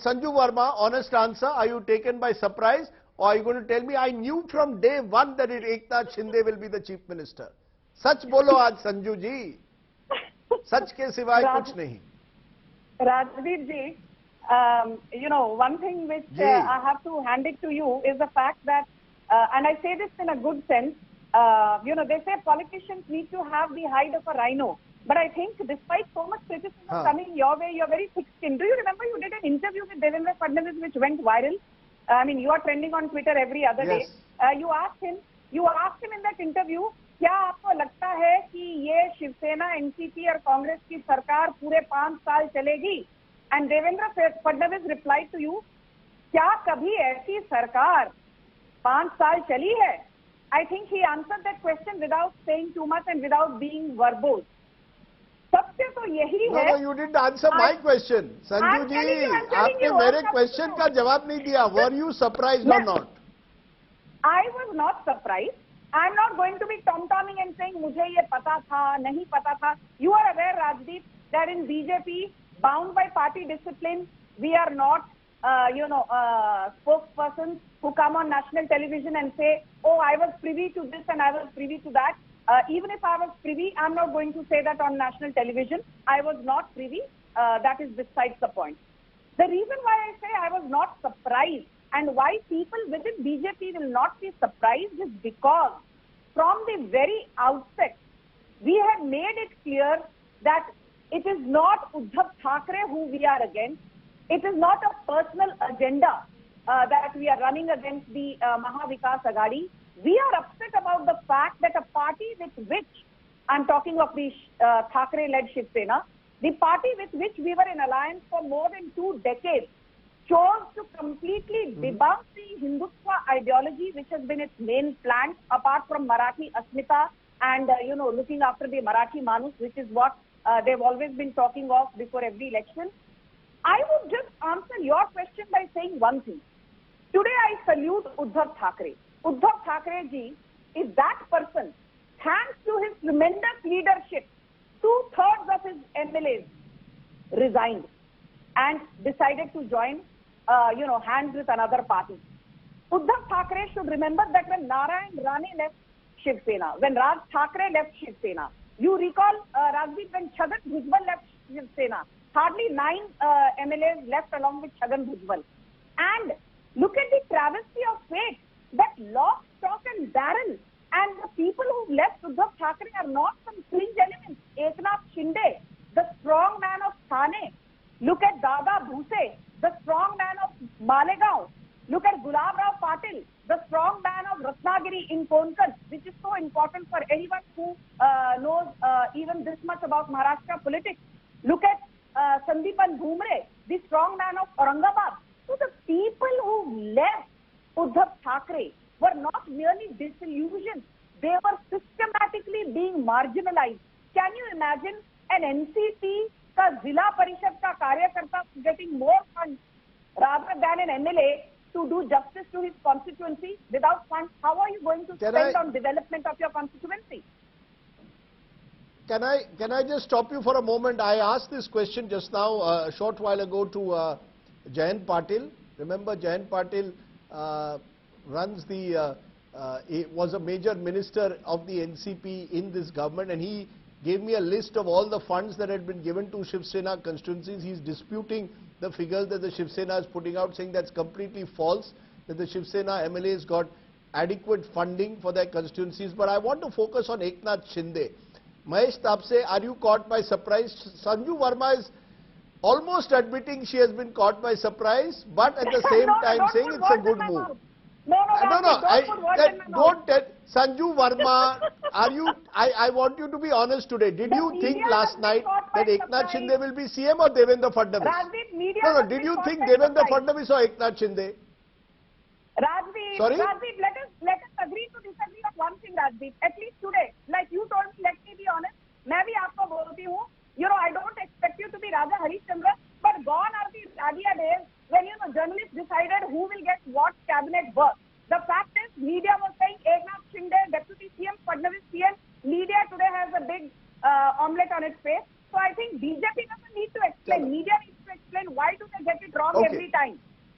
Sanju Verma, honest answer, are you taken by surprise or are you going to tell me I knew from day one that Eknath Shinde will be the Chief Minister? सच बोलो आज संजू जी, सच के सिवाय कुछ नहीं. Rajveer ji, you know, one thing which I have to hand it to you is the fact that, and I say this in a good sense, you know, they say politicians need to have the hide of a rhino. But I think despite so much criticism coming your way, you're very thick-skinned. Do you remember you did an interview with Devendra Fadnavis which went viral? I mean, you are trending on Twitter every other day. You asked him in that interview, क्या आपको लगता है कि ये Shiv Sena, NCP और कांग्रेस की सरकार पूरे 5 साल चलेगी? And Devendra Fadnavis replied to you, क्या कभी ऐसी सरकार 5 साल चली है? I think he answered that question without saying too much and without being verbose. सत्य तो यही है. No, you didn't answer my question, Sanju जी. आपने मेरे क्वेश्चन का जवाब नहीं दिया. Were you surprised or not? I was not surprised. I'm not going to be tom-tomming and saying मुझे ये पता था, नहीं पता था. You are aware, Rajdeep, that in BJP, bound by party discipline, we are not, you know, spokespersons who come on national television and say, oh, I was privy to this and I was privy to that. Even if I was privy, I'm not going to say that on national television. I was not privy. That is besides the point. The reason why I say I was not surprised and why people within BJP will not be surprised is because from the very outset, we had made it clear that it is not Uddhav Thackeray who we are against. It is not a personal agenda that we are running against the Mahavikas Aghadi. We are upset about the fact that a party with which, I'm talking of the Thackeray-led Shiv Sena, the party with which we were in alliance for more than 2 decades, chose to completely debunk the Hindutva ideology, which has been its main plank, apart from Marathi Asmita and, you know, looking after the Marathi Manus, which is what they've always been talking of before every election. I would just answer your question by saying one thing. Today, I salute Uddhav Thackeray. Uddhav Thackeray ji is that person, thanks to his tremendous leadership, 2/3 of his MLAs resigned and decided to join, you know, hands with another party. Uddhav Thackeray should remember that when Narayan Rane left Shiv Sena, when Raj Thackeray left Shiv Sena, you recall, Rajdeep, when Chhagan Bhujbal left Shiv Sena, hardly 9 MLAs left along with Chhagan Bhujbal. And look at the travesty of fate that lock, stock and barrel. And the people who left Uddhav Thackeray are not some fringe elements. Eknath Shinde, the strong man of Thane. Look at Dada Bhuse, the strong man of Malegaon. Look at Gulab Rao Patil, the strong man of Ratnagiri in Konkan, which is so important for anyone who knows even this much about Maharashtra politics. Look at Sandeepan Bhumre, the strong man of Aurangabad. So the people who left Uddhav Thackeray were not merely disillusioned. They were systematically being marginalized. Can you imagine an NCP ka Zila Parishad ka Karyakarta getting more funds rather than an MLA to do justice to his constituency? Without funds, how are you going to spend on development of your constituency? Can I just stop you for a moment? I asked this question just now, a short while ago, to Jayant Patil. Remember, Jayant Patil runs the, was a major minister of the NCP in this government, and he gave me a list of all the funds that had been given to Shiv Sena constituencies. He's disputing the figures that the Shiv Sena is putting out, saying that's completely false, that the Shiv Sena MLAs got adequate funding for their constituencies. But I want to focus on Eknath Shinde. Mahesh Tapse, are you caught by surprise? Sanju Verma is almost admitting she has been caught by surprise, but at the same time saying it's a good move. Don't tell Sanju Verma, are you, I want you to be honest today. Did you think last night that Eknath Shinde will be CM or Devendra Fadnavis? No, did you think Devendra Fadnavis or Eknath Shinde? Rajdeep, sorry? Rajdeep, let us agree to disagree on one thing, Rajdeep. At least today, like you told me, let me be honest, मैं भी आपको बोलती हूँ, you know, I don't expect you to be Raja Harishchandra, but gone are the Radia days when, you know, journalists decided who will get what cabinet work. The fact is, media was saying Eknath Shinde, Deputy CM, Fadnavis CM. Media today has a big omelette on its face. So I think BJP doesn't need to explain. Media needs to explain. discipline. Why do they get it wrong Okay. every time?